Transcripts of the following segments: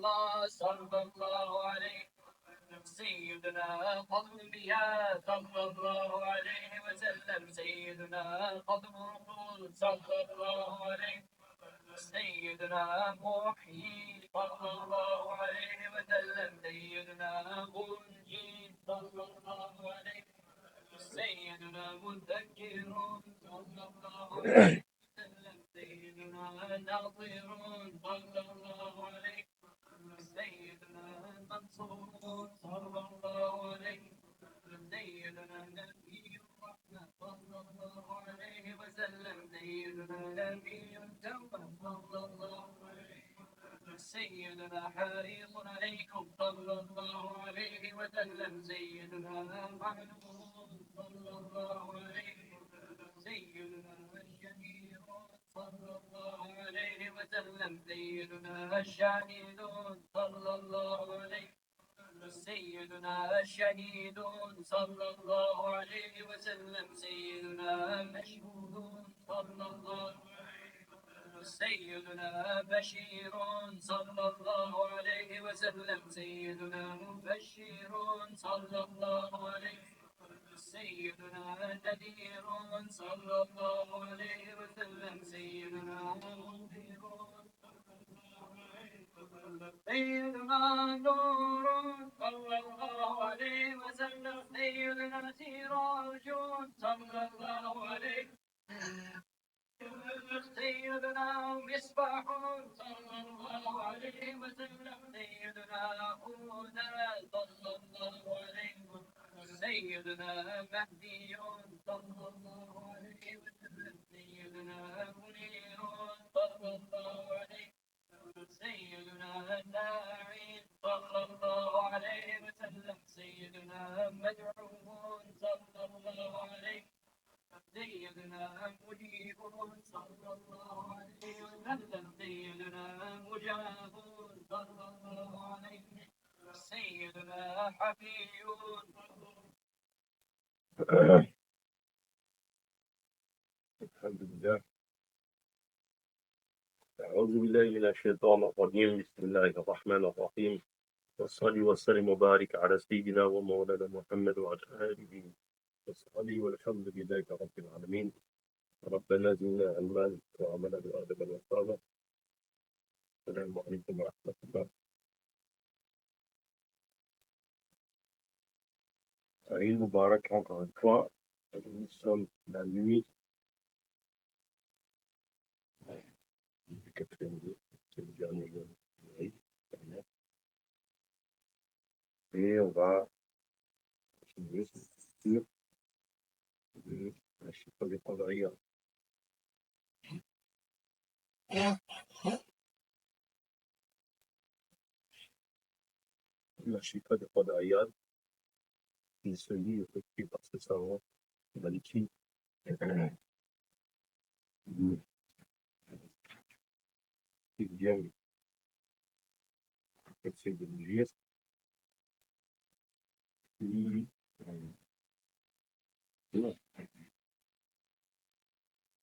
الله صلى الله عليه سيدنا قطب الأنبياء صلى الله عليه وسلم سيدنا قطب الرسول صلى الله عليه سيدنا محيي صلى الله عليه وسلم سيدنا منجي صلى الله عليه سيدنا مذكر صلى الله عليه وسلم سيدنا ناصر صلى الله عليه سيدنا منصور صلى الله عليه سيدنا نبي الرحمة صلى الله عليه وسلم سيدنا نبي التوبة صلى الله عليه سيدنا حريص عليكم صلى الله عليه وسلم سيدنا معلوم صلى الله عليه سيدنا الشهيد صلى الله عليه وسلم سيدنا الشهيدون صلى الله عليه سيدنا الشهيد صلى الله عليه وسلم سيدنا مشهود صلى الله عليه وسلم سيدنا بشير صلى الله عليه وسلم سيدنا مبشر صلى الله عليه وسلم سيدنا نذير صلى الله عليه وسلم سيدنا منذر سيدنا نور صلى الله عليه وسلم سيدنا سراج صلى الله عليه سيدنا مصباح صلى الله عليه وسلم سيدنا هدى صلى الله عليه وسلم سيدنا مهدي صلى الله عليه وسلم سيدنا منير صلى الله عليه سيدنا داعي صلى الله عليه وسلم سيدنا مدعو صلى الله عليه سيدنا مجيب صلى الله عليه وسلم سيدنا مجاب صلى الله عليه سيدنا حفي الحمد لله. أعوذ بالله من الشيطان الرجيم. بسم الله الرحمن الرحيم. والصلاة والسلام وبارك على سيدنا ومولانا محمد وعلى آله وصحبه والحمد لله رب العالمين. ربنا زدنا علما وعملا وأدبا وإحسانا. السلام عليكم ورحمة الله. Aïe Moubarak encore une fois. Nous sommes la nuit du 4e jour, c'est le dernier jour de l'Aïd. Et on va continuer sur de la Chifa des Qadariya. La Chifa des Qadariya, il se lit effectué par ce savant maliki. Il vient essayer de nous lire.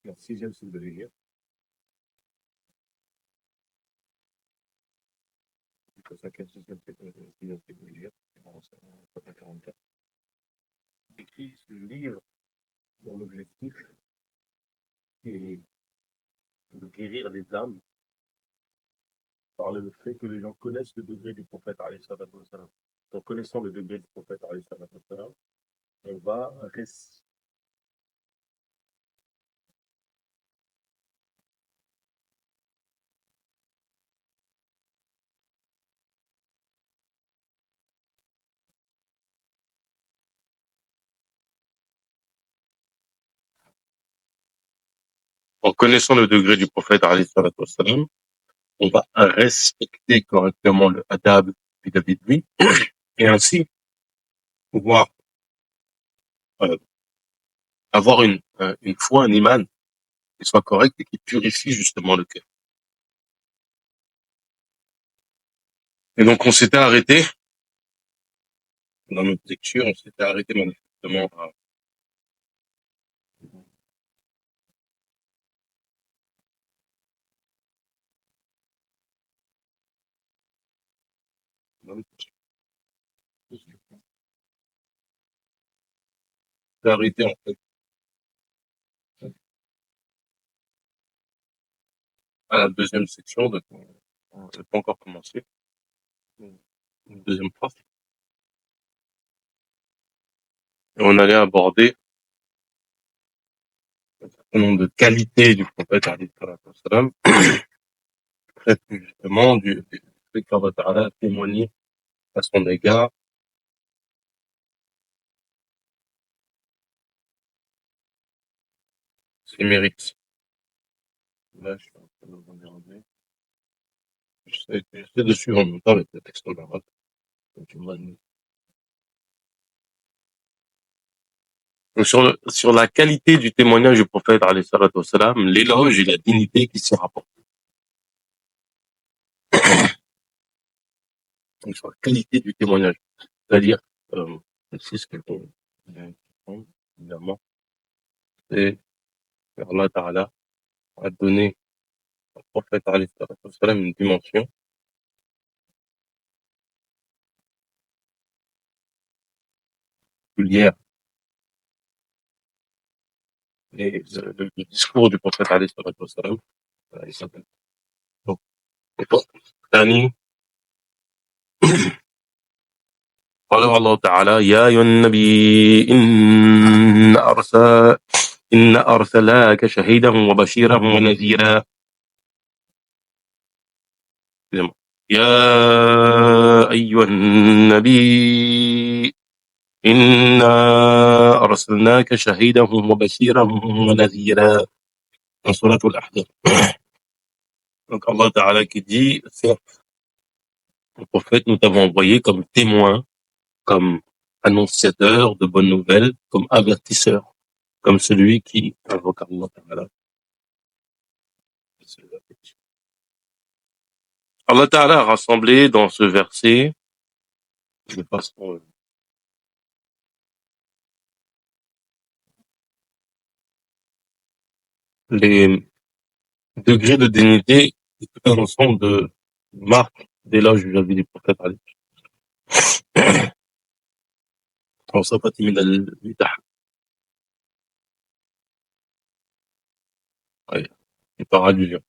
La 6e c'est de lire. La 5e, 6e c'est de lire. On va pas 44. Écrit ce livre dont l'objectif est de guérir les âmes par le fait que les gens connaissent le degré du prophète alayhi salatu wassalam. En connaissant le degré du prophète alayhi salatu wassalam, on va en connaissant le degré du prophète alayhi salatu wassalam, on va respecter correctement le adab vis-à-vis de lui et ainsi pouvoir avoir une foi, un iman qui soit correct et qui purifie justement le cœur. Et donc on s'était arrêté dans notre lecture, on s'était arrêté manifestement J'ai arrêté, en fait, à la deuxième section, donc, j'ai pas encore commencé. Une deuxième phrase. Et on allait aborder un certain nombre de qualités du prophète, alayhi salatu wassalam, très plus justement du fait qu'Allah Ta'ala a témoigné à son égard ses mérites. Là, je suis en train de regarder. J'essaie de suivre en même temps avec le texte en arabe. Donc, donc, sur la qualité du témoignage du prophète, alayhi salatu wassalam, l'éloge et la dignité qui s'y rapportent. Donc, sur la qualité du témoignage. C'est-à-dire, c'est ce que évidemment, c'est que Allah Ta'ala a donné au prophète, alayhi salatu wassalam, une dimension particulière. Et le discours du prophète, alayhi salatu wassalam, il s'appelle. Donc, ثاني قال الله تعالى يا أيها النبي إن أرسلناك شهيدا وبشيرا ونذيرا يا أيها النبي إنا أرسلناك شهيدا وبشيرا ونذيرا dans Surat Al-Ahzab. Donc Allah Ta'ala qui dit, certes, le prophète, nous t'avons envoyé comme témoin, comme annonciateur de bonnes nouvelles, comme avertisseur, comme celui qui invoque Allah Ta'ala. Allah Ta'ala a rassemblé dans ce verset, de façon les degrés de dignité et tout un ensemble de marques d'éloge vis-à-vis du prophète. وصفت من البدع. Il parle du lion.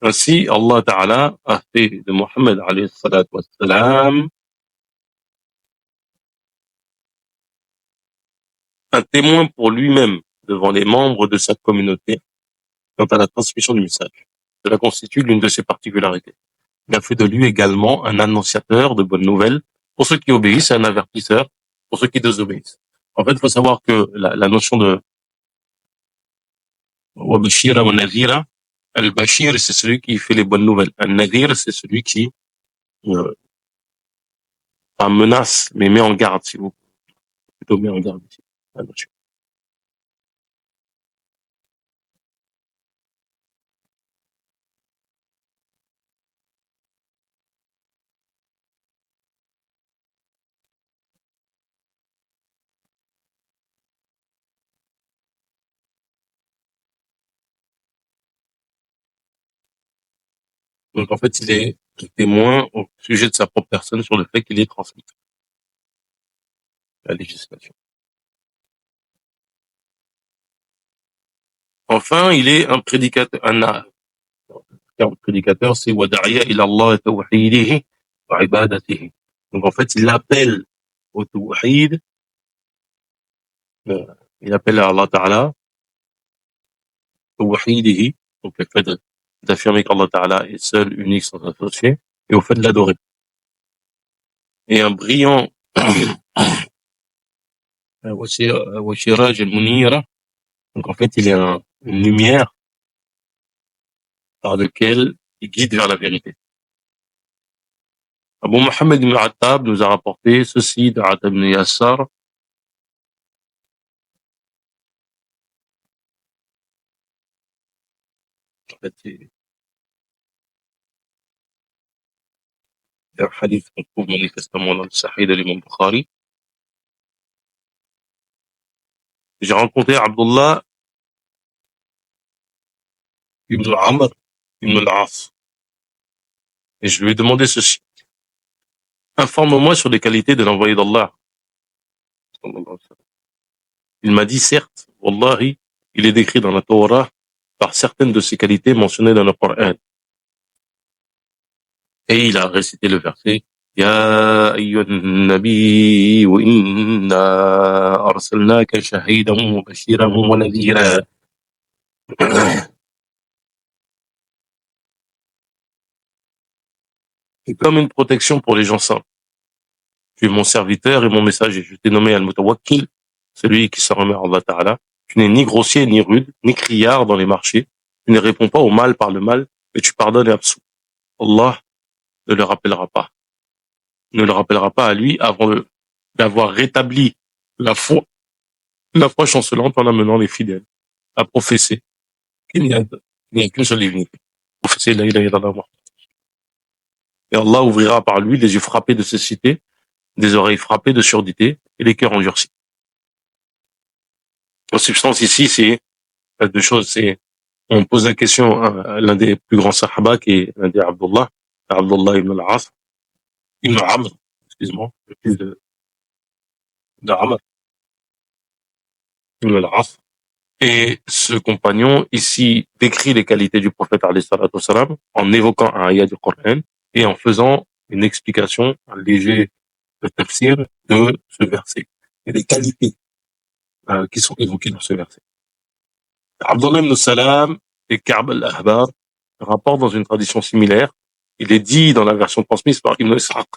Ainsi, Allah Ta'ala a fait de Mohammed alayhi salatu wassalam un témoin pour lui-même devant les membres de sa communauté quant à la transmission du message. Cela constitue l'une de ses particularités. Il a fait de lui également un annonciateur de bonnes nouvelles pour ceux qui obéissent et un avertisseur pour ceux qui désobéissent. En fait, il faut savoir que la notion de Wabashira wa Nadhira, Al-Bashir, c'est celui qui fait les bonnes nouvelles. Al-Nadhir, c'est celui qui pas menace, mais met en garde, si vous plutôt met en garde ici. Donc en fait, il est témoin au sujet de sa propre personne sur le fait qu'il ait transmis la législation. Enfin, il est un prédicateur, un prédicateur, c'est Wada'ya ila Allah tawhidihi wa ibadatihi. Donc en fait, il appelle au tawhid, il appelle à Allah Ta'ala, tawhidihi, donc le fait d'affirmer qu'Allah Ta'ala est seul, unique, sans associé, et au fait de l'adorer. Et un brillant Washiraj al-Munira, donc en fait, il est une lumière par laquelle il guide vers la vérité. Abu Muhammad ibn Attab nous a rapporté ceci de Attab ibn Yassar. En fait, c'est un hadith qu'on trouve manifestement dans le Sahih de l'imam Bukhari. J'ai rencontré Abdullah ibn Amr ibn al-As. Et je lui ai demandé ceci. Informe-moi sur les qualités de l'envoyé d'Allah. Il m'a dit, certes, Wallahi, il est décrit dans la Torah par certaines de ses qualités mentionnées dans le Coran. Et il a récité le verset, Ya ayyuhan nabi, wa inna arsalnaka shahidan wa bashiran wa nadhira. Et comme une protection pour les gens saints. Tu es mon serviteur et mon messager. Je t'ai nommé Al-Mutawakkil, celui qui s'en remet à Allah Ta'ala. Tu n'es ni grossier, ni rude, ni criard dans les marchés. Tu ne réponds pas au mal par le mal, mais tu pardonnes et absous. Allah ne le rappellera pas. Ne le rappellera pas à lui avant d'avoir rétabli la foi chancelante en amenant les fidèles à professer qu'il n'y a qu'une seule divinité. Professer la ilaha illallah. Et Allah ouvrira par lui les yeux frappés de cécité, des oreilles frappées de surdité et les cœurs endurcis. En substance, ici, c'est deux choses. C'est, on pose la question à l'un des plus grands sahaba, qui est l'un des Abdullah ibn al-As, ibn Amr, excuse-moi, le fils de Amr, ibn al-As. Et ce compagnon, ici, décrit les qualités du prophète, alayhi salatu wassalam, en évoquant un ayat du Coran et en faisant une explication, un léger tafsir de ce verset. Et les qualités qui sont évoquées dans ce verset. Abdullah ibn Salam et Ka'b al-Ahbar rapportent dans une tradition similaire. Il est dit dans la version transmise par Ibn Ishaq.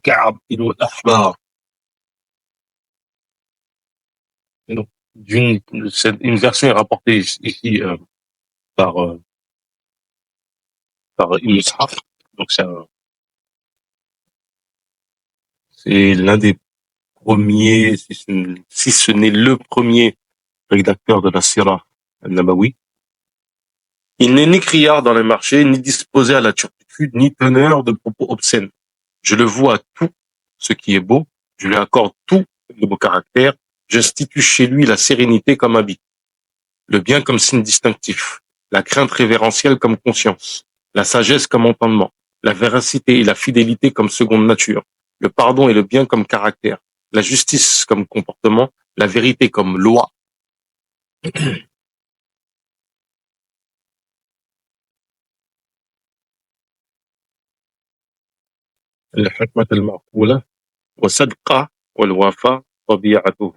Ka'b ibn al-Ahbar. Donc, une version est rapportée ici par Ibn Ishaq. Donc c'est l'un des premiers, si ce n'est le premier rédacteur de la Sirah al-Nabawi. Il n'est ni criard dans les marchés, ni disposé à la turpitude, ni teneur de propos obscènes. Je le vois tout ce qui est beau, je lui accorde tout le beau caractère, j'institue chez lui la sérénité comme habit, le bien comme signe distinctif, la crainte révérentielle comme conscience, la sagesse comme entendement, la véracité et la fidélité comme seconde nature, le pardon et le bien comme caractère, la justice comme comportement, la vérité comme loi. الحكمة المعقولة وصدقة والوفاء طبيعته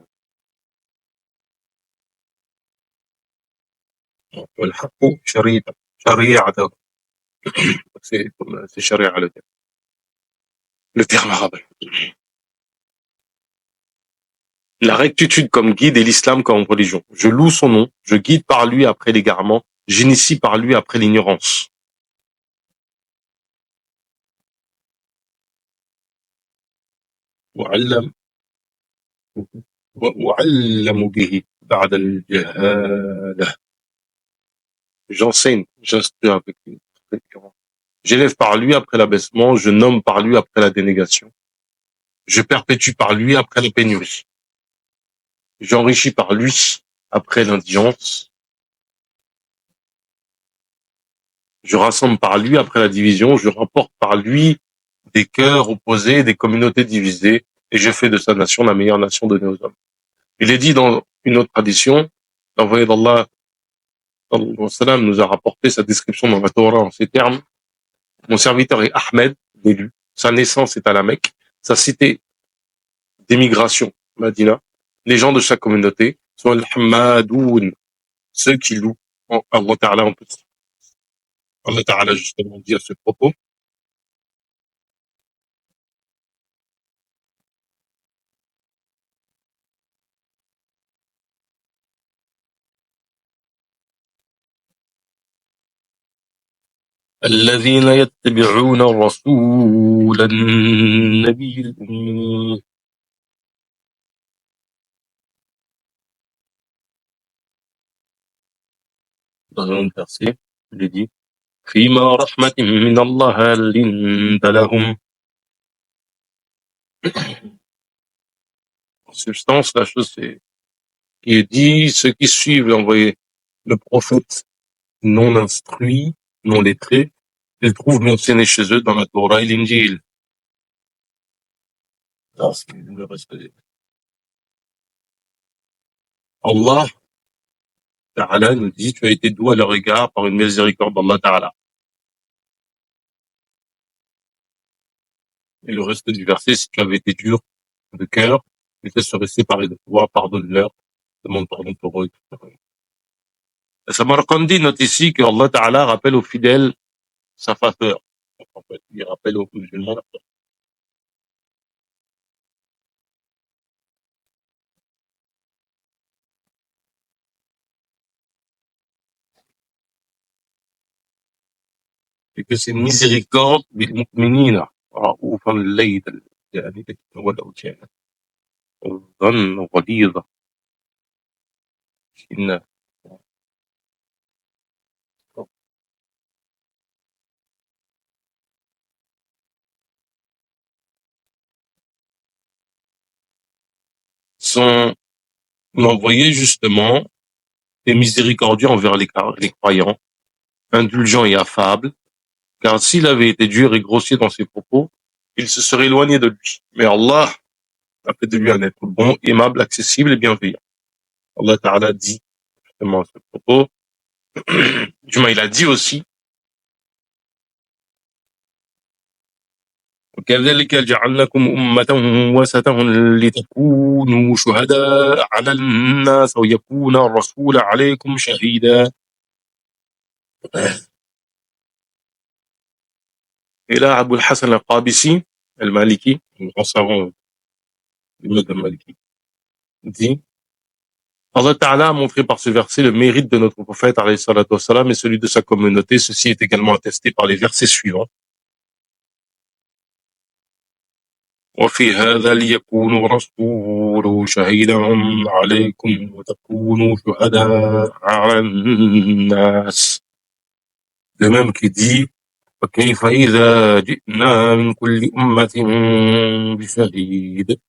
والحق شريعته. C'est charia le terme arabe. La rectitude comme guide et l'islam comme religion. Je loue son nom, je guide par lui après l'égarement, j'initie par lui après l'ignorance. وأعلم به بعد الجهالة. J'enseigne, j'instruis avec lui. J'élève par lui après l'abaissement, je nomme par lui après la dénégation. Je perpétue par lui après la pénurie. J'enrichis par lui après l'indigence. Je rassemble par lui après la division. Je rapporte par lui des cœurs opposés, des communautés divisées, et je fais de sa nation la meilleure nation donnée aux hommes. Il est dit dans une autre tradition, l'envoyé d'Allah nous a rapporté sa description dans la Torah en ces termes. Mon serviteur est Ahmed, l'élu. Sa naissance est à la Mecque. Sa cité d'émigration, Madina. Les gens de chaque communauté sont al-Hamadoun, ceux qui louent Allah Ta'ala en petit. Allah Ta'ala justement dit à ce propos, الذين يتبعون الرسول النبي الأمي. Dans un autre verset, il est dit, فيما رحمة من الله لنت لهم. En substance, la chose c'est qui est dit, ceux qui suivent l'envoyé, le prophète non instruit, non lettré, ils trouvent mentionné chez eux dans la Torah et l'Injil. Alors, c'est le respect. Allah Ta'ala nous dit, tu as été doux à leur égard par une miséricorde d'Allah Ta'ala. Et le reste du verset, si tu avais été dur de cœur, ils te seraient séparés de toi, pardonne-leur, demande pardon pour eux, etc. Samarkandi note ici que Allah Ta'ala rappelle aux fidèles sa faveur. En fait, il rappelle aux musulmans la faveur. Et que c'est miséricorde بالمؤمنين رؤوف الليل يعني ولو كان الظن غليظة إن sont envoyés justement et miséricordieux envers les croyants, indulgents et affables, car s'il avait été dur et grossier dans ses propos, il se serait éloigné de lui. Mais Allah a fait de lui un être bon, aimable, accessible et bienveillant. Allah Ta'ala dit justement à ce propos, il a dit aussi, وكذلك جعلناكم أمة وسطا لتكونوا شهداء على الناس ويكون الرسول عليكم شهيدا. Et là, Abu al-Hassan al-Qabisi, al-Maliki, un grand savant du mode al-Maliki, dit, Allah Ta'ala a montré par ce verset le mérite de notre prophète, alayhi salatu wassalam, et celui de sa communauté. Ceci est également attesté par les versets suivants. وفي هذا ليكون الرسول شهيدا عليكم وتكونوا شهداء على الناس. De même qu'il dit, فكيف إذا جئنا من كل أمة بشهيد.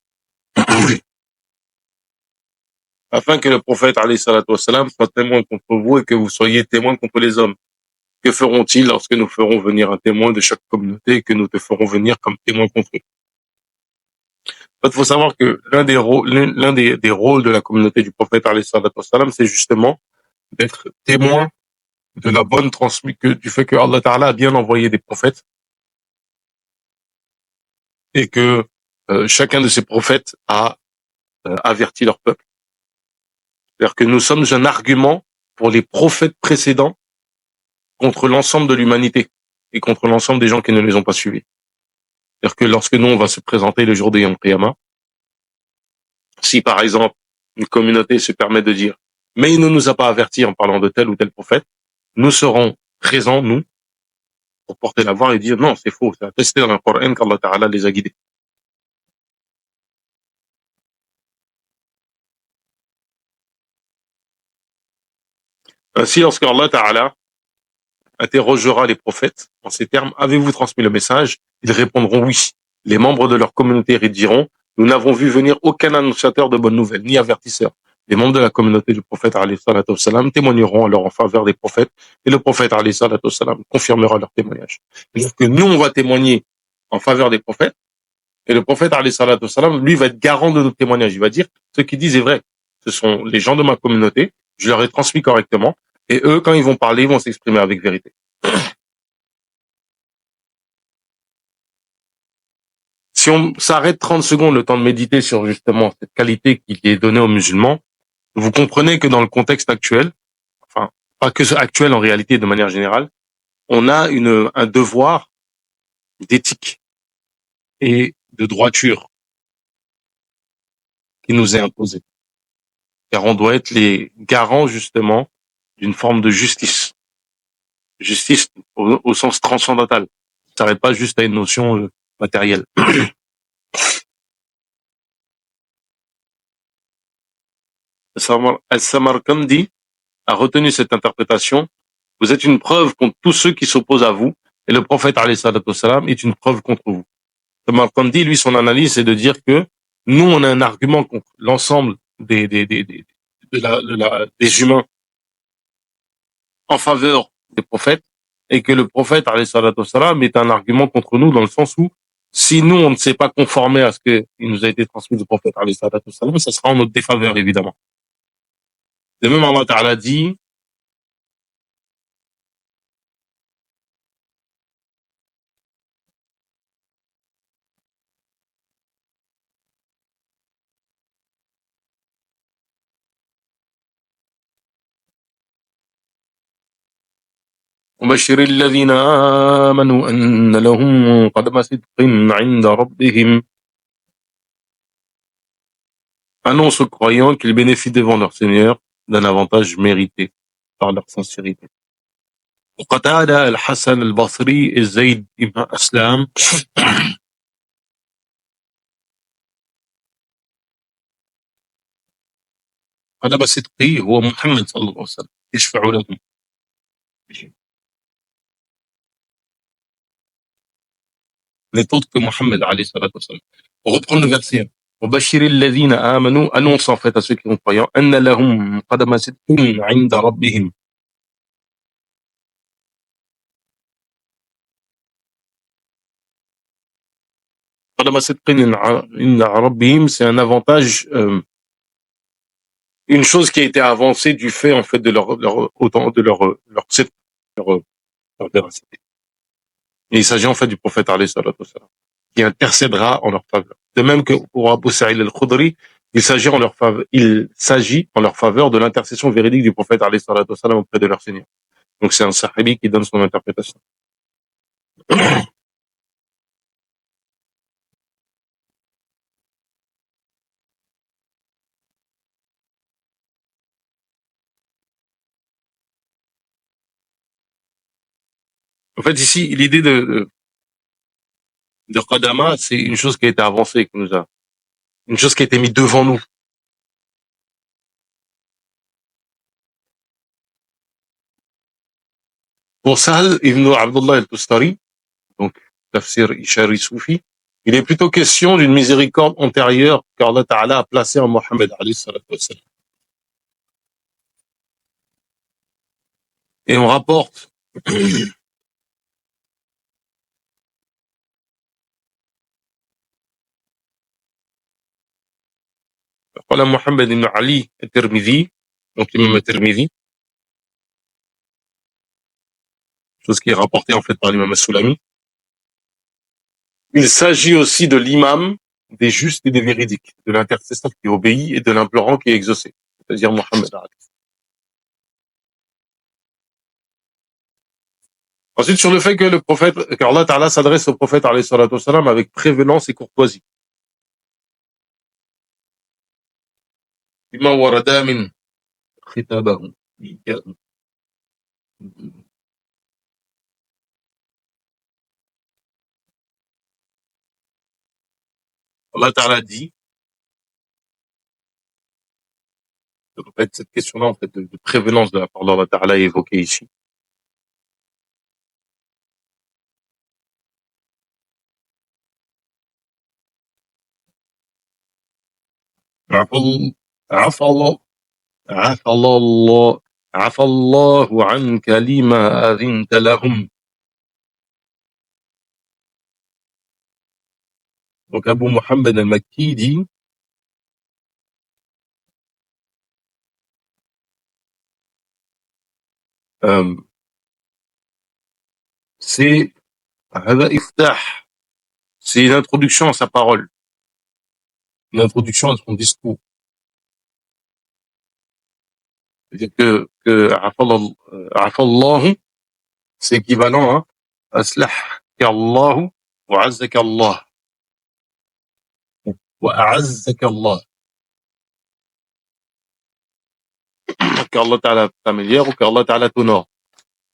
Afin que le prophète alayhi salatu wassalam soit témoin contre vous et que vous soyez témoin contre les hommes. Que feront-ils lorsque nous ferons venir un témoin de chaque communauté et que nous te ferons venir comme témoin contre eux? En fait, il faut savoir que l'un des rôles de la communauté du prophète alayhi salatu wassalam, c'est justement d'être témoin de la bonne transmission, du fait que Allah Ta'ala a bien envoyé des prophètes et que chacun de ces prophètes a averti leur peuple. C'est-à-dire que nous sommes un argument pour les prophètes précédents contre l'ensemble de l'humanité et contre l'ensemble des gens qui ne les ont pas suivis. C'est-à-dire que lorsque nous, on va se présenter le jour de Yom Qiyamah, si par exemple une communauté se permet de dire « mais il ne nous a pas avertis en parlant de tel ou tel prophète », nous serons présents, nous, pour porter la voix et dire « non, c'est faux, c'est attesté dans le Coran qu'Allah Ta'ala les a guidés ». Ainsi, lorsque Allah Ta'ala interrogera les prophètes en ces termes, avez-vous transmis le message? Ils répondront oui. Les membres de leur communauté diront, nous n'avons vu venir aucun annonciateur de bonnes nouvelles, ni avertisseur. Les membres de la communauté du prophète alayhi salatu wassalam témoigneront alors en faveur des prophètes et le prophète alayhi salatu wassalam confirmera leur témoignage. C'est-à-dire que nous, on va témoigner en faveur des prophètes et le prophète alayhi salatu wassalam, lui, va être garant de notre témoignage. Il va dire, ce qu'ils disent est vrai. Ce sont les gens de ma communauté, je leur ai transmis correctement et eux, quand ils vont parler, ils vont s'exprimer avec vérité. Si on s'arrête 30 secondes le temps de méditer sur justement cette qualité qui est donnée aux musulmans, vous comprenez que dans le contexte actuel, enfin, pas que actuel en réalité de manière générale, on a un devoir d'éthique et de droiture qui nous est imposé. Car on doit être les garants justement d'une forme de justice. Justice au sens transcendantal. Ça s'arrête pas juste à une notion matérielle. Al-Samarkandi a retenu cette interprétation. Vous êtes une preuve contre tous ceux qui s'opposent à vous, et le prophète alayhi salatu wassalam est une preuve contre vous. Samarkandi, lui, son analyse, c'est de dire que nous, on a un argument contre l'ensemble des humains en faveur des prophètes, et que le prophète, alayhi salatu wassalam, est un argument contre nous dans le sens où, si nous, on ne s'est pas conformé à ce qui nous a été transmis du prophète, alayhi salatu wassalam, ça sera en notre défaveur, évidemment. De même, Allah Ta'ala dit, وبشر الذين آمنوا أن لهم قدم صدق عند ربهم. Annonce aux croyants qu'ils bénéficient devant leur Seigneur d'un avantage mérité par leur sincérité. وقتادة الحسن البصري الزيد بن أسلم قدم صدقي هو محمد صلى الله عليه وسلم يشفع لهم. N'est autre que Mohammed alayhi salatu wassalam. Pour reprendre le verset, وبشر الذين آمنوا, annonce en fait à ceux qui sont croyants, أن لهم قدم صدق عند ربهم. قدم صدق عند ربهم, c'est un avantage, une chose qui a été avancée du fait en fait de leur véracité. Et il s'agit en fait du prophète alayhi salatu wassalam, qui intercédera en leur faveur. De même que pour Abu Sa'id al-Khudri, il s'agit en leur faveur de l'intercession véridique du prophète alayhi salatu wassalam auprès de leur Seigneur. Donc c'est un sahabi qui donne son interprétation. En fait, ici, l'idée de Qadama, c'est une chose qui a été avancée, une chose qui a été mise devant nous. Pour Sahl ibn Abdullah al-Tustari, donc Tafsir Ishari Soufi, il est plutôt question d'une miséricorde antérieure qu'Allah Ta'ala a placée en Mohammed alayhi salatu wassalam. Et on rapporte قال محمد بن علي الترمذي, donc l'imam al-Tirmidhi, chose qui est rapportée en fait par l'imam al-Sulami. Il s'agit aussi de l'imam des justes et des véridiques, de l'intercesseur qui obéit et de l'implorant qui est exaucé, c'est-à-dire Mohammed. Ensuite, sur le fait que le prophète, qu'Allah Ta'ala s'adresse au prophète alayhi salatu wassalam avec prévenance et courtoisie. بما ورد من خطابه. Allah Ta'ala dit, en fait, cette question-là, en fait, de prévenance de la part d'Allah Ta'ala est évoquée ici. عفى الله عنك لما أذنت لهم. Donc Abu Muhammad al-Makki dit, c'est une introduction à sa parole, une introduction à son discours. C'est-à-dire que Afallahu, c'est équivalent à Aslahkallahu wa Azzakallah wa A'azzakallah. Qu'Allah Ta'ala t'améliore ou qu'Allah Ta'ala t'honore.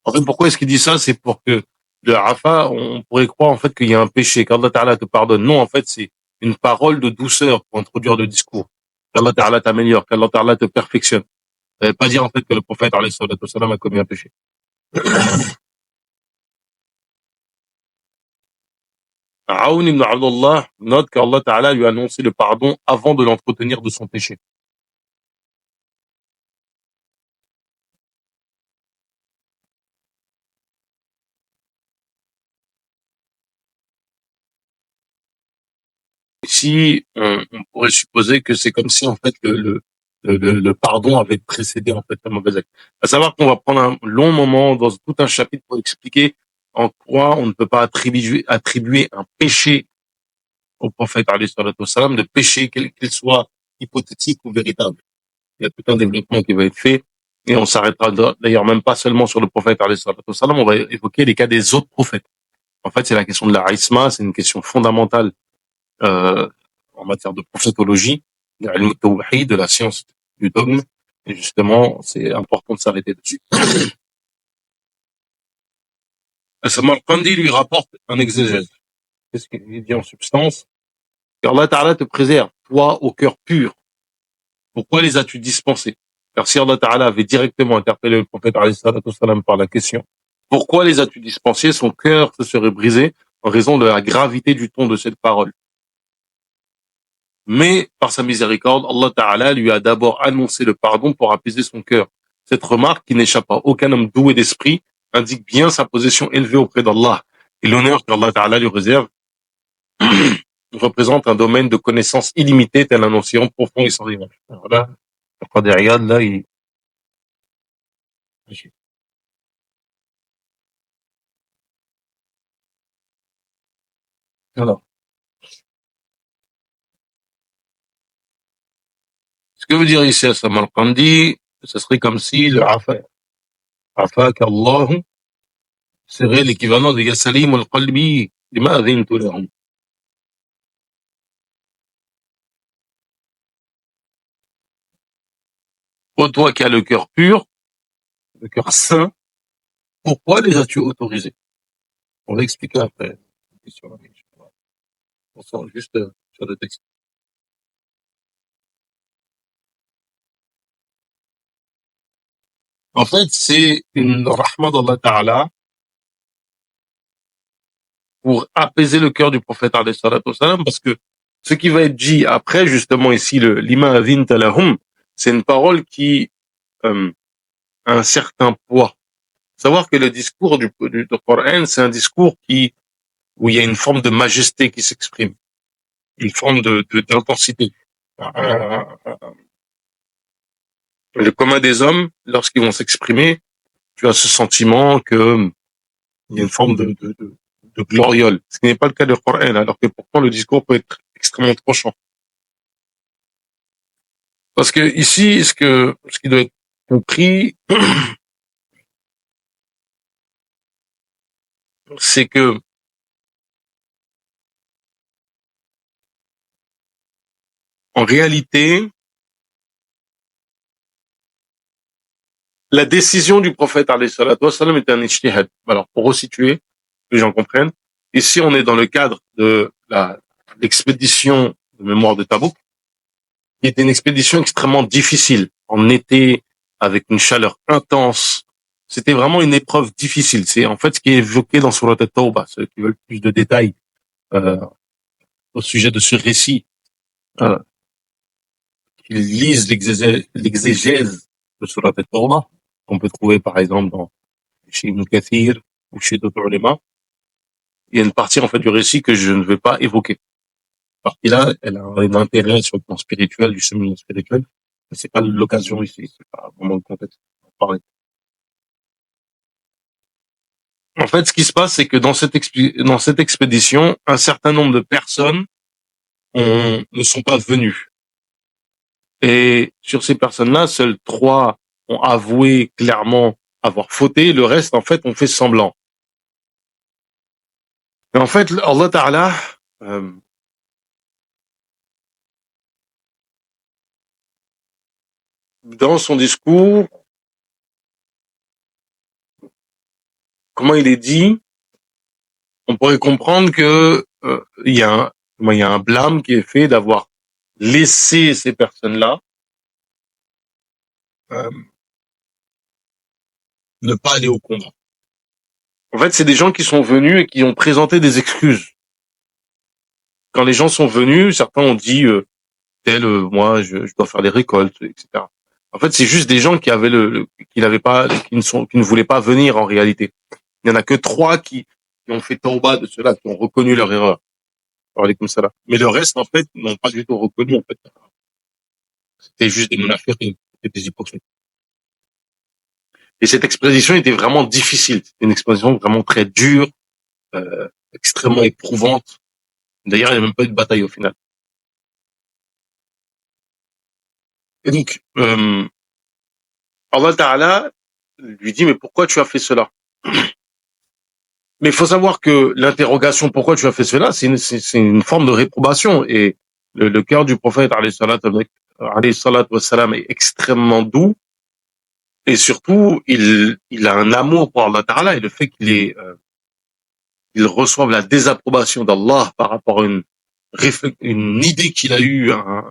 En fait, pourquoi est-ce qu'il dit ça? C'est pour que le Afa, on pourrait croire en fait qu'il y a un péché, qu'Allah Ta'ala te pardonne. Non, en fait, c'est une parole de douceur pour introduire le discours. Qu'Allah Ta'ala t'améliore, qu'Allah Ta'ala te perfectionne. Ça veut pas dire en fait que le prophète alayhi salatu wassalam a commis un péché. Aoun ibn Abdullah note qu'Allah Ta'ala lui a annoncé le pardon avant de l'entretenir de son péché. Ici, on pourrait supposer que c'est comme si en fait le pardon avait précédé en fait la mauvaise acte. À savoir qu'on va prendre un long moment dans tout un chapitre pour expliquer en quoi on ne peut pas attribuer un péché au prophète alayhi salatu wassalam, de péché qu'il soit hypothétique ou véritable. Il y a tout un développement qui va être fait et on s'arrêtera d'ailleurs même pas seulement sur le prophète alayhi salatu wassalam, on va évoquer les cas des autres prophètes. En fait, c'est la question de la isma, c'est une question fondamentale euh, en matière de prophétologie, de la science du dogme, et justement, c'est important de s'arrêter dessus. Samarkandi lui rapporte un exégèse. Qu'est-ce qu'il dit en substance? Allah Ta'ala te préserve, toi, au cœur pur. Pourquoi les as-tu dispensés? Car si Allah Ta'ala avait directement interpellé le prophète alayhi salatu wassalam par la question, pourquoi les as-tu dispensés? Son cœur se serait brisé en raison de la gravité du ton de cette parole. Mais, par sa miséricorde, Allah Ta'ala lui a d'abord annoncé le pardon pour apaiser son cœur. Cette remarque, qui n'échappe à aucun homme doué d'esprit, indique bien sa position élevée auprès d'Allah. Et l'honneur qu'Allah Ta'ala lui réserve représente un domaine de connaissance illimitée, tel un océan profond et sans rival. Alors là, là, il... Alors, ce que veut dire ici à Samarkandi, ce serait comme si le afa qu'Allah serait l'équivalent de Yasalim al-Qalbi, lima adhintu lahum. Ô toi qui as le cœur pur, le cœur saint, pourquoi les as-tu autorisés? On va expliquer après. On sort juste sur le texte. En fait, c'est une rahma d'Allah Ta'ala pour apaiser le cœur du prophète alayhi salatu wassalam, parce que ce qui va être dit après, justement ici, le lima avin talahum, c'est une parole qui a un certain poids. Savoir que le discours du Coran, c'est un discours où il y a une forme de majesté qui s'exprime, une forme d'intensité. Le commun des hommes, lorsqu'ils vont s'exprimer, tu as ce sentiment que il y a une forme de gloriole, ce qui n'est pas le cas du Coran, alors que pourtant le discours peut être extrêmement tranchant. Parce que ici, ce qui doit être compris, c'est que en réalité, la décision du prophète alayhi salatu wassalam était un ijtihad. Alors, pour resituer, que les gens comprennent, ici on est dans le cadre de l'expédition de mémoire de Tabouk, qui était une expédition extrêmement difficile, en été, avec une chaleur intense. C'était vraiment une épreuve difficile. C'est en fait ce qui est évoqué dans Surat At-Tawbah. Ceux qui veulent plus de détails au sujet de ce récit, qu'ils lisent l'exégèse de Surat At-Tawbah, qu'on peut trouver par exemple chez Ibn Kathir ou chez d'autres ulémas. Il y a une partie en fait du récit que je ne vais pas évoquer. Cette partie-là, elle a un intérêt sur le plan spirituel, du cheminement spirituel, mais c'est pas l'occasion ici, c'est pas vraiment le contexte pour parler. En fait, ce qui se passe, c'est que dans cette expédition, un certain nombre de personnes ne sont pas venues. Et sur ces personnes-là, seules 3 ont avoué clairement avoir fauté, le reste, en fait, ont fait semblant. Et en fait, Allah Ta'ala, dans son discours, comment il est dit, on pourrait comprendre que il y a un blâme qui est fait d'avoir laissé ces personnes-là ne pas aller au combat. En fait, c'est des gens qui sont venus et qui ont présenté des excuses. quand les gens sont venus, certains ont dit, moi, je dois faire les récoltes, etc. En fait, c'est juste des gens qui avaient qui n'avaient pas, qui ne voulaient pas venir en réalité. Il y en a que 3 qui ont fait tauba de cela, qui ont reconnu leur erreur. Alaykoum salam. Mais le reste, en fait, n'ont pas du tout reconnu, en fait. C'était juste des munafiqs et des hypocrites. Et cette exposition était vraiment difficile. C'était une exposition vraiment très dure, extrêmement éprouvante. D'ailleurs, il n'y a même pas eu de bataille au final. Et donc, Allah Ta'ala lui dit, mais pourquoi tu as fait cela? Mais il faut savoir que l'interrogation, pourquoi tu as fait cela, c'est une forme de réprobation. Et le cœur du prophète, alayhi salatu wassalam, est extrêmement doux. Et surtout, il a un amour pour Allah Ta'ala, et le fait il reçoive la désapprobation d'Allah par rapport à une idée qu'il a eue, un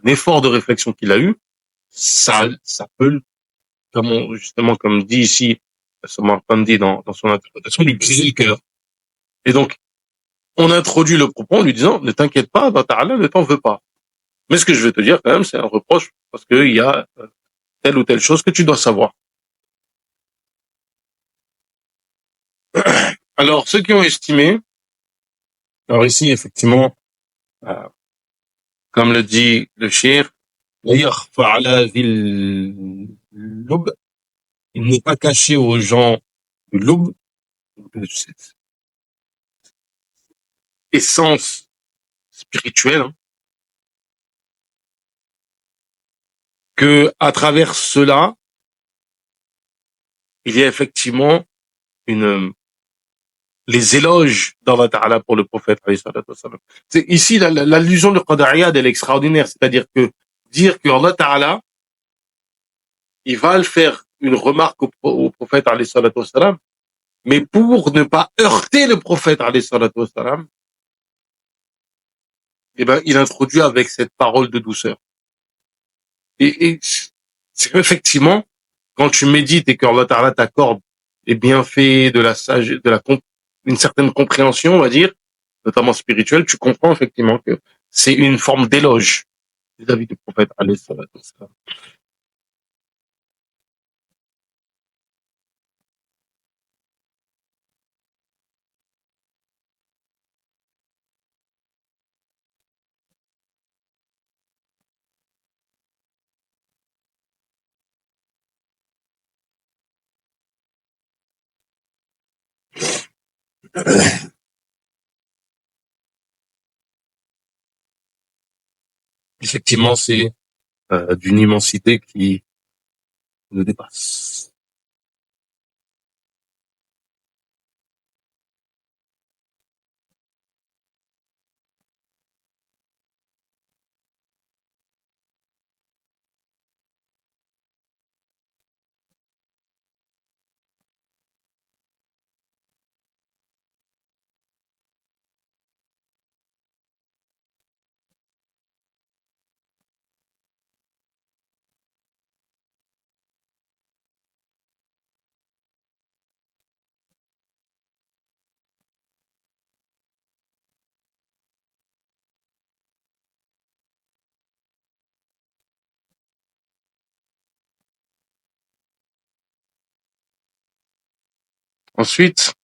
effort de réflexion qu'il a eu, ça peut, justement, comme dit ici, Samarkandi dans son interprétation, lui briser le cœur. Et donc, on introduit le propos en lui disant, ne t'inquiète pas, Allah Ta'ala ne t'en veut pas. Mais ce que je vais te dire quand même, c'est un reproche, parce qu'il y a telle ou telle chose que tu dois savoir. Alors, ceux qui ont estimé, alors ici, effectivement, comme le dit le shir, il n'est pas caché aux gens du loub, de cette essence spirituelle, que à travers cela, il y a effectivement les éloges d'Allah Ta'ala pour le prophète. Ici, l'allusion de Qadariyad, elle est extraordinaire, c'est-à-dire que dire que Allah Ta'ala, il va le faire une remarque au prophète, mais pour ne pas heurter le prophète, eh ben, il introduit avec cette parole de douceur. Et c'est effectivement, quand tu médites et que Allah Ta'ala t'accorde les bienfaits de la sagesse, une certaine compréhension, on va dire, notamment spirituelle, tu comprends effectivement que c'est une forme d'éloge vis-à-vis du prophète, alayhi salatu wassalam. Effectivement, c'est d'une immensité qui nous dépasse. Ensuite,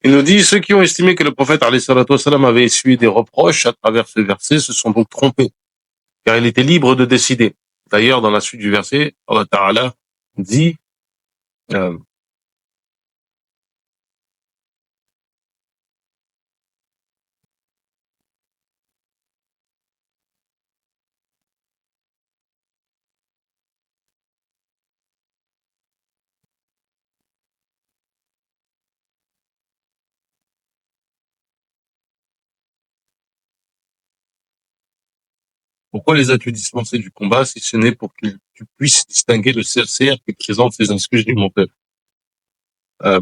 il nous dit, ceux qui ont estimé que le prophète alayhi salatu wassalam avait essuyé des reproches à travers ce verset se sont donc trompés, car il était libre de décider. D'ailleurs, dans la suite du verset, Allah Ta'ala dit, Pourquoi les as-tu dispensés du combat si ce n'est pour que tu puisses distinguer le sincère qui présente ses excuses du menteur? Euh,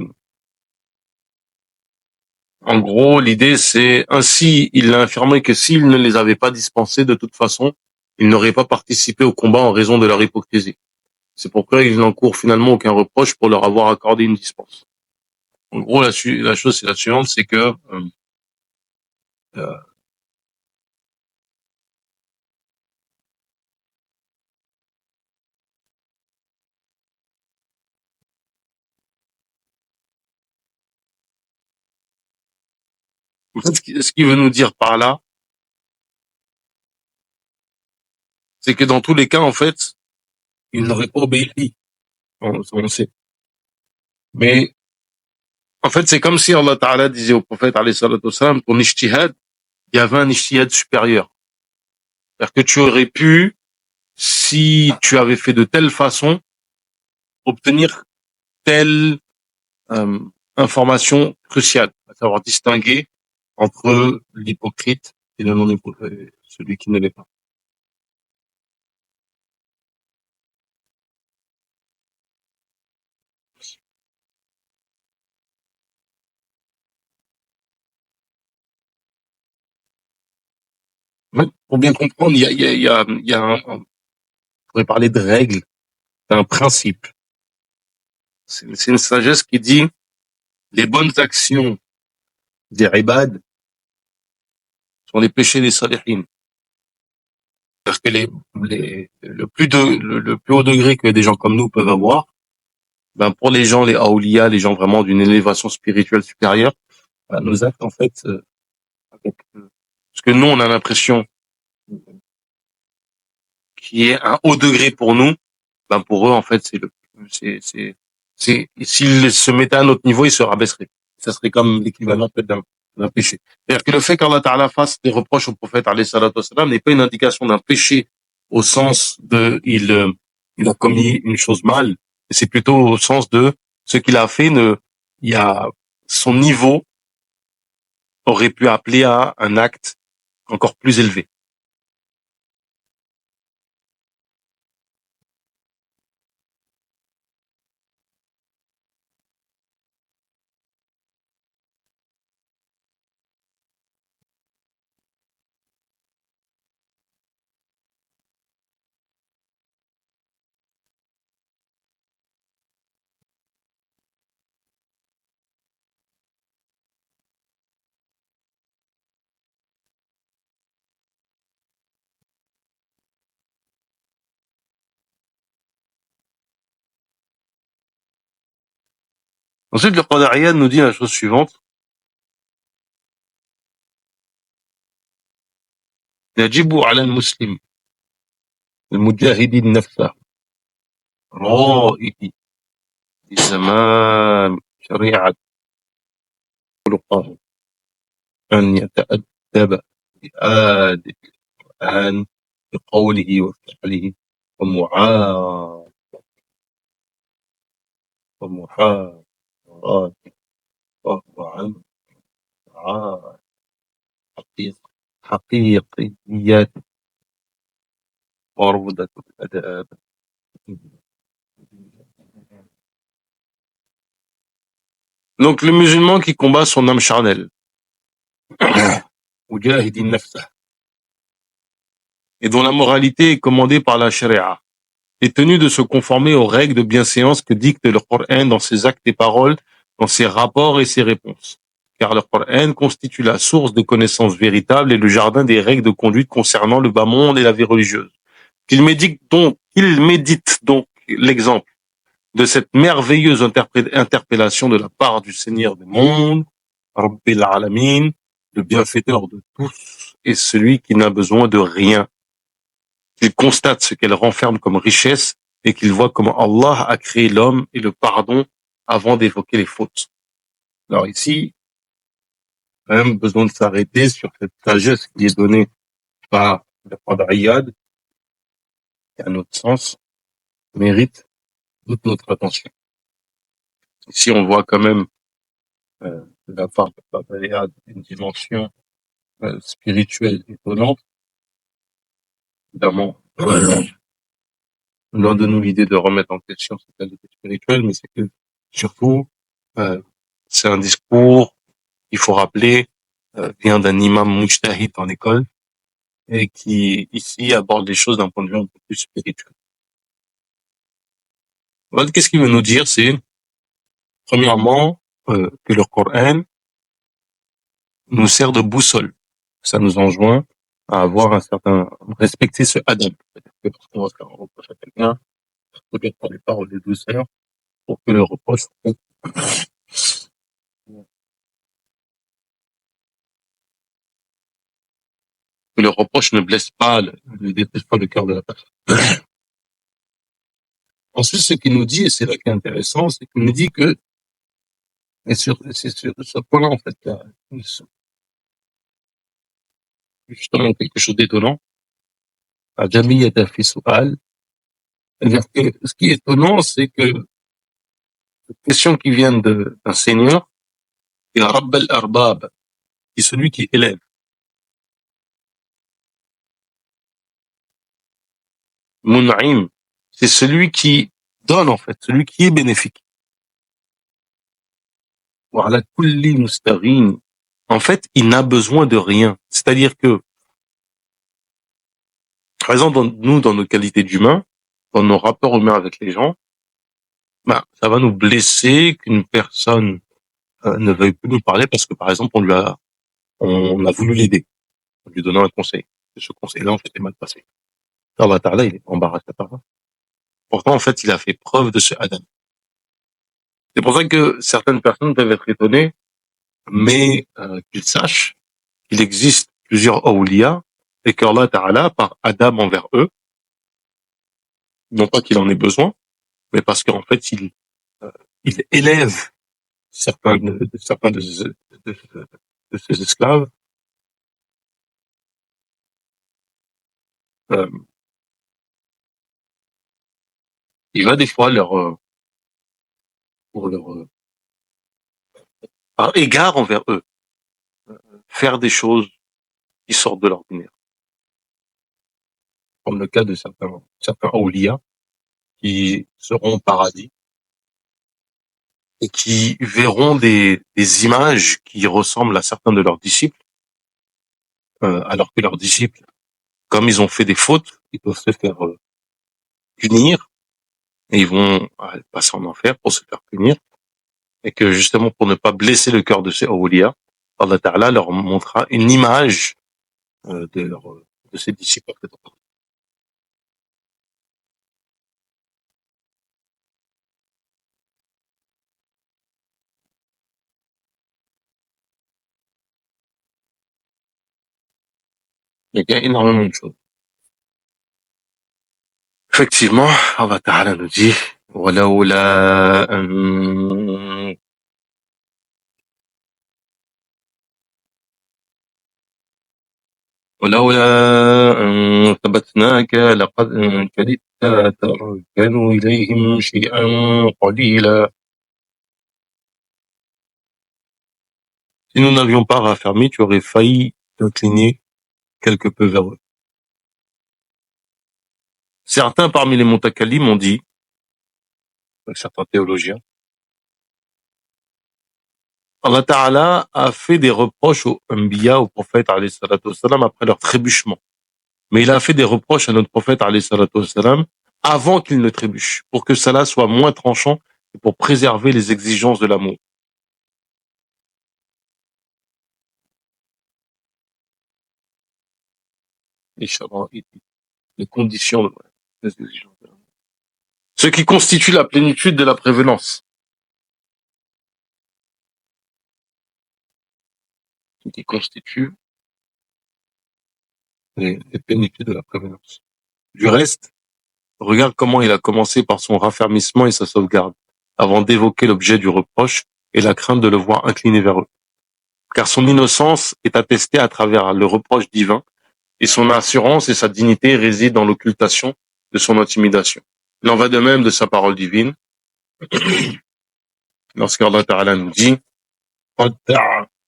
En gros, l'idée c'est ainsi, il a affirmé que s'il ne les avait pas dispensés, de toute façon, il n'aurait pas participé au combat en raison de leur hypocrisie. C'est pourquoi il n'encourt finalement aucun reproche pour leur avoir accordé une dispense. En gros, la chose c'est la suivante, c'est que euh, en fait, ce qu'il veut nous dire par là, c'est que dans tous les cas, en fait, il n'aurait pas obéi. On sait. Mais en fait, c'est comme si Allah Ta'ala disait au prophète, alayhi salatu wassalam, ton ijtihad, il y avait un ijtihad supérieur. C'est-à-dire que tu aurais pu, si tu avais fait de telle façon, obtenir telle euh, information cruciale, à savoir distinguer entre l'hypocrite et le non-hypocrite, celui qui ne l'est pas. Mais pour bien comprendre, il y a on pourrait parler de règles, d'un principe. C'est une sagesse qui dit les bonnes actions des ibad sont les péchés des salihines. C'est-à-dire que le plus haut degré que des gens comme nous peuvent avoir, ben pour les gens, les aoulias, les gens vraiment d'une élévation spirituelle supérieure, ben nos actes en fait, parce que nous on a l'impression qu'il y ait un haut degré pour nous, ben pour eux en fait c'est s'ils se mettaient à notre niveau, ils se rabaisseraient. Ça serait comme l'équivalent peut-être d'un péché. C'est-à-dire que le fait qu'Allah Ta'ala fasse des reproches au prophète alayhi salatu wassalam n'est pas une indication d'un péché au sens de il a commis une chose mal, c'est plutôt au sens de ce qu'il a fait il y a son niveau aurait pu appeler à un acte encore plus élevé. Ensuite, le Qadariya nous dit la chose suivante. يجب على المسلم المجاهد نفسه رائد لزمان شريعة خلقه أن يتأدب بآدب القرآن بقوله وفعله ومعا ومحاورات وهو عن حقيقيات وروضة الأداب. Donc le musulman qui combat son âme charnelle, et dont la moralité est commandée par la charia, est tenu de se conformer aux règles de bienséance que dicte le Coran dans ses actes et paroles, dans ses rapports et ses réponses. Car le Coran constitue la source de connaissances véritables et le jardin des règles de conduite concernant le bas monde et la vie religieuse. Qu'il médite donc l'exemple de cette merveilleuse interpellation de la part du Seigneur des mondes, Rabbil Alamin, le bienfaiteur de tous et celui qui n'a besoin de rien. Qu'il constate ce qu'elle renferme comme richesse et qu'il voit comment Allah a créé l'homme et le pardon avant d'évoquer les fautes. Alors ici, quand même besoin de s'arrêter sur cette sagesse qui est donnée par le Qadariyad, qui à notre sens mérite toute notre attention. Ici on voit quand même de la part de Qadariyad une dimension spirituelle étonnante, évidemment, loin de nous l'idée de remettre en question cette qualité spirituelle, mais c'est que, surtout, c'est un discours, il faut rappeler, vient d'un imam mujtahid en école, et qui, ici, aborde les choses d'un point de vue un peu plus spirituel. Voilà, qu'est-ce qu'il veut nous dire, c'est, premièrement, que le Coran nous sert de boussole. Ça nous enjoint à avoir respecter ce adab. C'est-à-dire que lorsqu'on va faire un reproche à quelqu'un, peut-être par des paroles de douceur, pour que le reproche, ne blesse pas, ne détruise pas le cœur de la personne. Ensuite, ce qu'il nous dit, et c'est là qui est intéressant, c'est qu'il nous dit que, et c'est sur ce point-là, en fait, qu'il y a justement quelque chose d'étonnant. À Jamiyat fi Su'al. C'est-à-dire que ce qui est étonnant, c'est que cette question qui vient d'un seigneur, et Rabb al-Arbab, qui est celui qui élève. Mun'im, c'est celui qui donne, en fait, celui qui est bénéfique. Wa ala kulli mustaghin. En fait, il n'a besoin de rien. C'est-à-dire que, par exemple, dans nos qualités d'humains, dans nos rapports humains avec les gens, ça va nous blesser qu'une personne ne veuille plus nous parler parce que, par exemple, on a voulu l'aider, en lui donnant un conseil. Et ce conseil-là, en fait, est mal passé. Allah Ta'ala, il est embarrassé par ça. Pourtant, en fait, il a fait preuve de ce Adam. C'est pour ça que certaines personnes peuvent être étonnées, mais qu'ils sachent qu'il existe plusieurs awliya et qu'Allah Ta'ala, par Adam envers eux, non pas qu'il en ait besoin, mais parce qu'en fait, il élève certains de ses esclaves, il va des fois par égard envers eux, faire des choses qui sortent de l'ordinaire. Comme le cas de certains awliya qui seront au paradis et qui verront des images qui ressemblent à certains de leurs disciples, alors que leurs disciples, comme ils ont fait des fautes, ils peuvent se faire punir et ils vont passer en enfer pour se faire punir, et que justement pour ne pas blesser le cœur de ces awliya, Allah Ta'ala leur montrera une image de ses disciples. Il y a énormément de choses. Effectivement, Allah Ta'ala nous dit وَلَوْلَا أَن ثبتناك لقد كدت تركن إليهم شيئا قليلا. Si nous n'avions pas raffermi, tu aurais failli t'incliner quelque peu vers eux. Certains parmi les Mutakalim ont dit, certains théologiens, Allah Ta'ala a fait des reproches aux Anbiya, aux prophètes, alayhi salatu wassalam, après leur trébuchement. Mais il a fait des reproches à notre prophète, alayhi salatu wassalam, avant qu'il ne trébuche, pour que cela soit moins tranchant et pour préserver les exigences de l'amour. Les conditions, les exigences de l'amour. Ce qui constitue la plénitude de la prévenance. Ce qui constitue les plénitudes de la prévenance. Du reste, regarde comment il a commencé par son raffermissement et sa sauvegarde, avant d'évoquer l'objet du reproche et la crainte de le voir incliné vers eux. Car son innocence est attestée à travers le reproche divin, et son assurance et sa dignité résident dans l'occultation de son intimidation. Il en va de même de sa parole divine, lorsqu'Allah Ta'ala nous dit قَدْ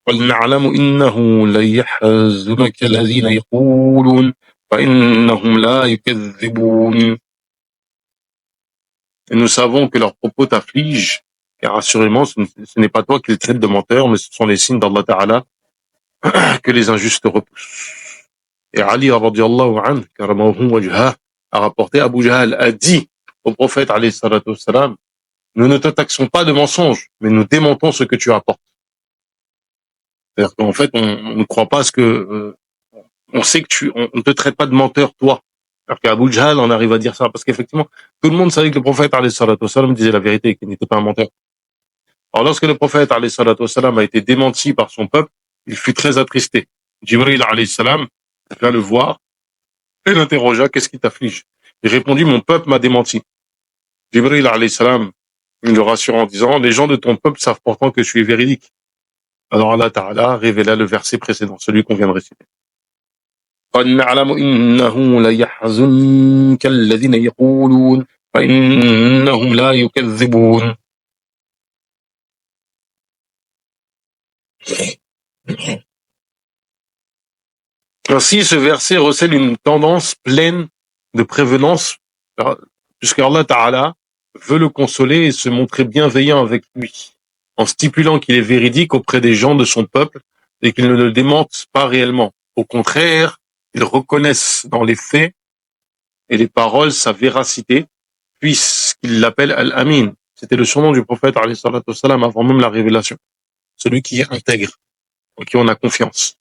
نَعْلَمُ إِنَّهُ لَيَحْزُنَكَ الَّذِينَ يَقُولُونَ فإنهم لا يكذبون. Et nous savons que leurs propos t'affligent, car assurément ce n'est pas toi qui les traites de menteurs, mais ce sont les signes d'Allah Ta'ala que les injustes repoussent. Et Ali radiyallahu anhu, karamahu wajhah, a rapporté, Abu Jahl a dit au prophète alayhi salatu wassalam, nous ne t'attaquons pas de mensonges, mais nous démentons ce que tu apportes. C'est-à-dire qu'en fait, on ne croit pas à ce que, on sait que on ne te traite pas de menteur, toi. Alors qu'à Abu Jahl, on arrive à dire ça, parce qu'effectivement, tout le monde savait que le prophète alayhi salatu wassalam disait la vérité, qu'il n'était pas un menteur. Alors lorsque le prophète alayhi salatu wassalam a été démenti par son peuple, il fut très attristé. Jibril alayhi salam vint le voir et l'interrogea, qu'est-ce qui t'afflige? Il répondit, mon peuple m'a démenti. Jibril alayhi salam le rassura en disant, les gens de ton peuple savent pourtant que je suis véridique. Alors Allah Ta'ala révéla le verset précédent, celui qu'on vient de réciter. قد نعلم إنه ليحزنك الذين يقولون فإنهم لا يكذبون. Ainsi, ce verset recèle une tendance pleine de prévenance, puisque Allah Ta'ala veut le consoler et se montrer bienveillant avec lui, en stipulant qu'il est véridique auprès des gens de son peuple et qu'ils ne le démentent pas réellement. Au contraire, ils reconnaissent dans les faits et les paroles sa véracité, puisqu'ils l'appellent Al-Amin. C'était le surnom du prophète alayhi salatu wassalam avant même la révélation. Celui qui est intègre, en qui on a confiance,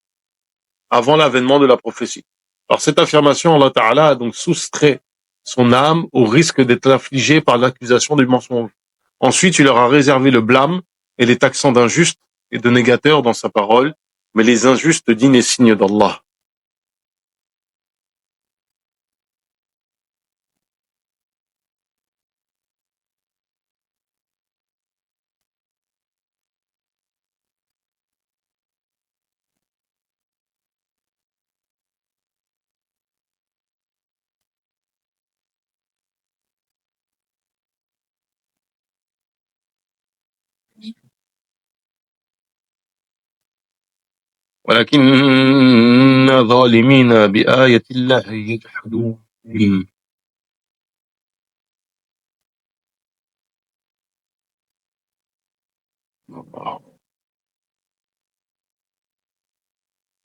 avant l'avènement de la prophétie. Alors cette affirmation, Allah Ta'ala a donc soustrait son âme au risque d'être affligé par l'accusation du mensonge. Ensuite, il leur a réservé le blâme et les taxant d'injustes et de négateurs dans sa parole, mais les injustes dignes et signes d'Allah. ولكن الظالمين بآية الله يجحدون.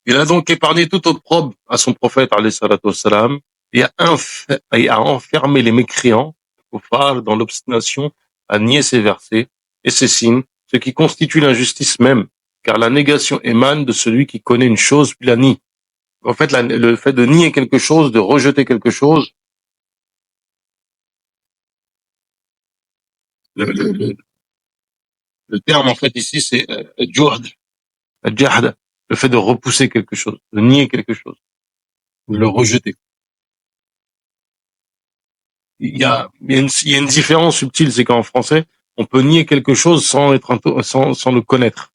Il a donc épargné toute opprobre à son prophète alayhi salatu wassalam et a enfermé les mécréants au phare dans l'obstination à nier ses versets et ses signes, ce qui constitue l'injustice même, car la négation émane de celui qui connaît une chose puis la nie. En fait, le fait de nier quelque chose, de rejeter quelque chose, le terme en fait ici c'est juhd, al-jahd, le fait de repousser quelque chose, de nier quelque chose, de le rejeter. Il y a une différence subtile, c'est qu'en français, on peut nier quelque chose sans le connaître.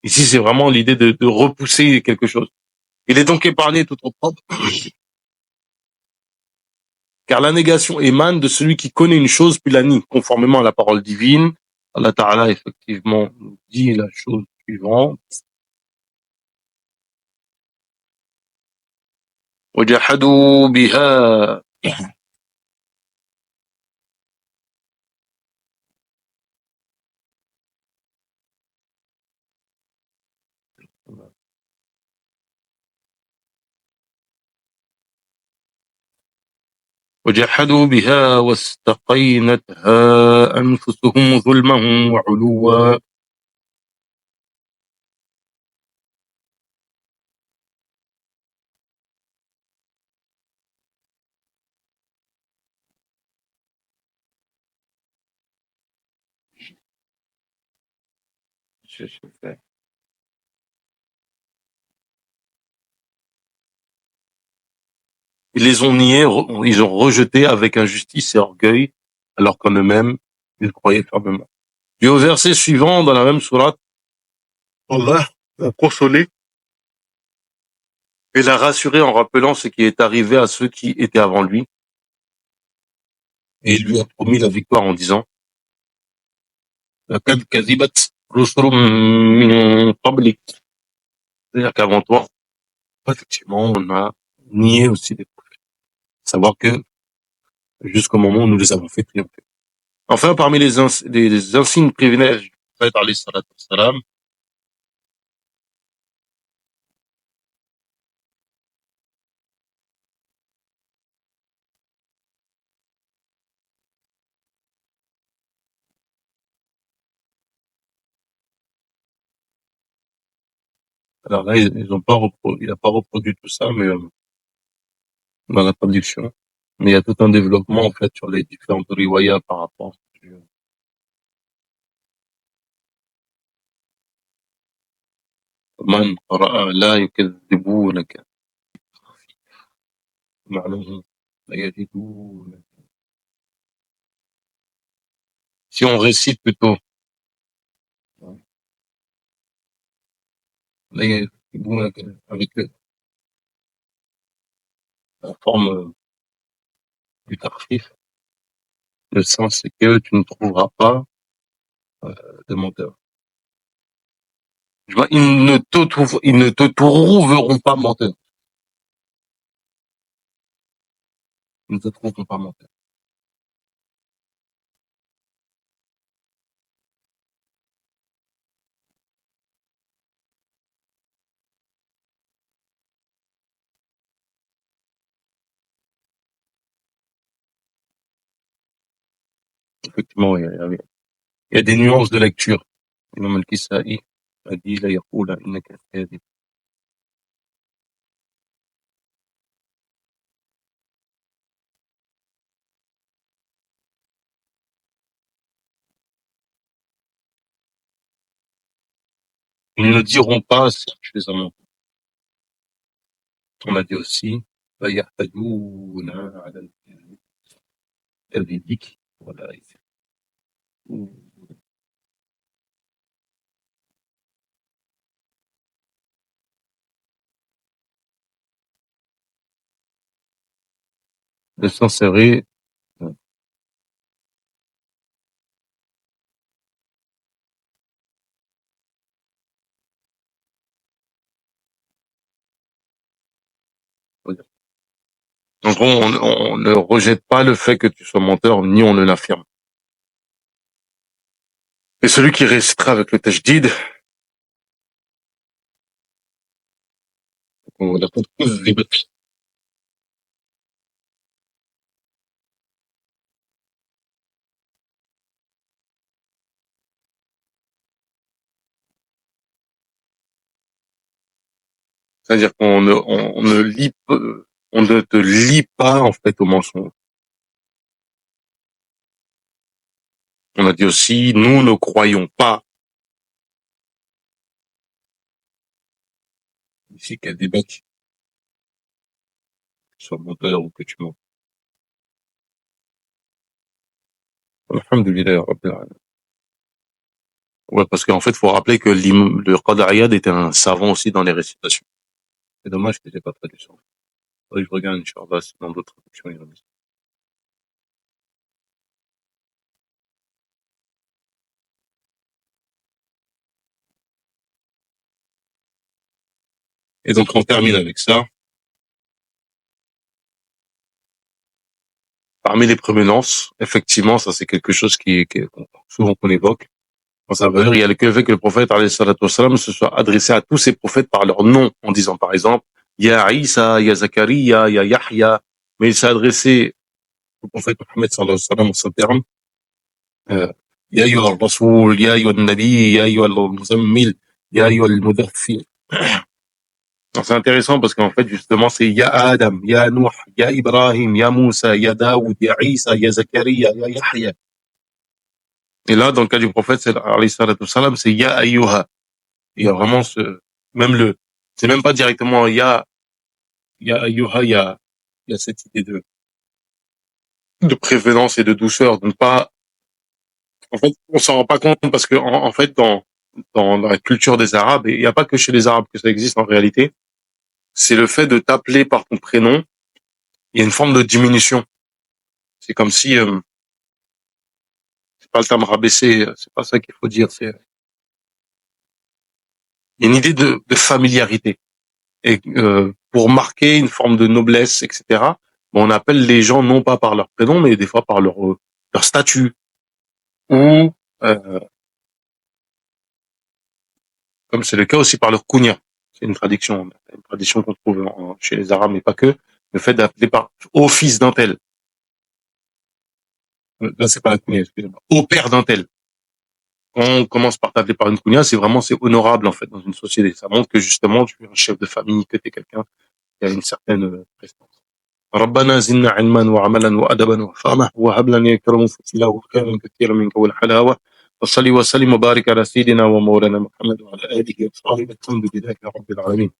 Ici, c'est vraiment l'idée de repousser quelque chose. Il est donc épargné tout propre, car la négation émane de celui qui connaît une chose puis la nie, conformément à la parole divine. Allah Ta'ala, effectivement, nous dit la chose suivante. وَجَحَدُوا بِهَا. وجحدوا بها واستقينتها أنفسهم ظلما وعلوا. Ils les ont niés, ils ont rejeté avec injustice et orgueil, alors qu'en eux-mêmes, ils croyaient fermement. Puis au verset suivant, dans la même sourate, Allah l'a consolé et l'a rassuré en rappelant ce qui est arrivé à ceux qui étaient avant lui. Et il lui a promis la victoire en disant, لَقَدْ كَذِبَتْ رُسُلٌ مِّن قَبْلِكَ. C'est-à-dire qu'avant toi, effectivement, on a nié aussi des prophètes. Savoir que, jusqu'au moment où nous les avons fait triompher. Enfin, parmi les insignes privilèges du prophète, alayhi salatu wassalam, alors là, ils ont pas il a pas reproduit tout ça, mais dans la traduction. Mais il y a tout un développement, en fait, sur les différentes riwayas par rapport. Man qara'a la yukadhibunaka. Ma'nahu la yajidunaka. Si on récite plutôt, la yajidunaka, avec la forme du tarfif, le sens c'est que tu ne trouveras pas de menteur. Je vois, ils ne te trouveront pas menteur. Ils ne te trouveront pas menteur. Effectivement, il y a des nuances de lecture. Imam al-Kisa'i a dit, la yaqula innaka kadhib. Ils ne diront pas si tu les as mentis. On a dit aussi, la yahtajuna ala al-kadhibik. Voilà. De s'insérer, en gros, on ne rejette pas le fait que tu sois menteur, ni on ne l'affirme. Et celui qui récitera avec le tajdid, on l'a pas tous débattu. C'est-à-dire qu'on ne lit, on ne te lie pas, en fait, au mensonge. On a dit aussi, nous ne croyons pas, ici, qu'il y a des bêtes, que tu sois menteur ou que tu mens. Alhamdulillah, Rabbil Alamin. Ouais, parce qu'en fait, faut rappeler que le Qadi Iyad était un savant aussi dans les récitations. C'est dommage que j'ai pas traduit ça. Faudrait que je regarde, Inch'Allah, si dans d'autres traductions, il y en a. Et donc, on termine avec ça. Parmi les prévenances, effectivement, ça c'est quelque chose qui souvent qu'on évoque. En sa valeur, il y a le fait que le prophète, alayhi salatu wassalam, se soit adressé à tous ces prophètes par leur nom, en disant par exemple, Ya Isa, Ya Zakaria, Ya Yahya, mais il s'est adressé au prophète Mohammed sallallahu alayhi wa sallam en ce terme, Ya ayyuha al-rasoul, Ya ayyuha al-nabi, Ya ayyuha al-muzammil, Ya ayyuha al-mudaththir. C'est intéressant parce qu'en fait, justement, c'est Ya Adam, Ya Nuh, Ya Ibrahim, Ya Moussa, Ya Daoud, Ya Isa, Ya Zakaria, Ya Yahya. Et là, dans le cas du prophète, alayhi salatu wassalam, c'est Ya Ayyuha. Il y a vraiment c'est même pas directement Ya Ayyuha, il y a cette idée de prévenance et de douceur. Donc pas, en fait, on s'en rend pas compte parce que, en fait, dans la culture des Arabes, et il n'y a pas que chez les Arabes que ça existe en réalité, c'est le fait de t'appeler par ton prénom. Il y a une forme de diminution. C'est comme si, c'est pas le terme rabaissé, c'est pas ça qu'il faut dire, il y a une idée de familiarité. Et pour marquer une forme de noblesse, etc., on appelle les gens non pas par leur prénom, mais des fois par leur statut. Ou, comme c'est le cas aussi par leur kunya. C'est une tradition qu'on trouve chez les Arabes, mais pas que. Le fait d'appeler au fils d'un tel. Là, c'est pas la kunya, excusez-moi. Au père d'un tel. Quand on commence par t'appeler par une kunya, c'est honorable, en fait, dans une société. Ça montre que, justement, tu es un chef de famille, que tu es quelqu'un qui a une certaine prestance. ربنا زدنا علما وعملا وأدبا وفهما وهب لنا يا كرم فتيلا وخيرا كثيرا منك والحلاوة وصلي وسلم وبارك على سيدنا ومولانا محمد وعلى آله وصحبه الحمد لله رب العالمين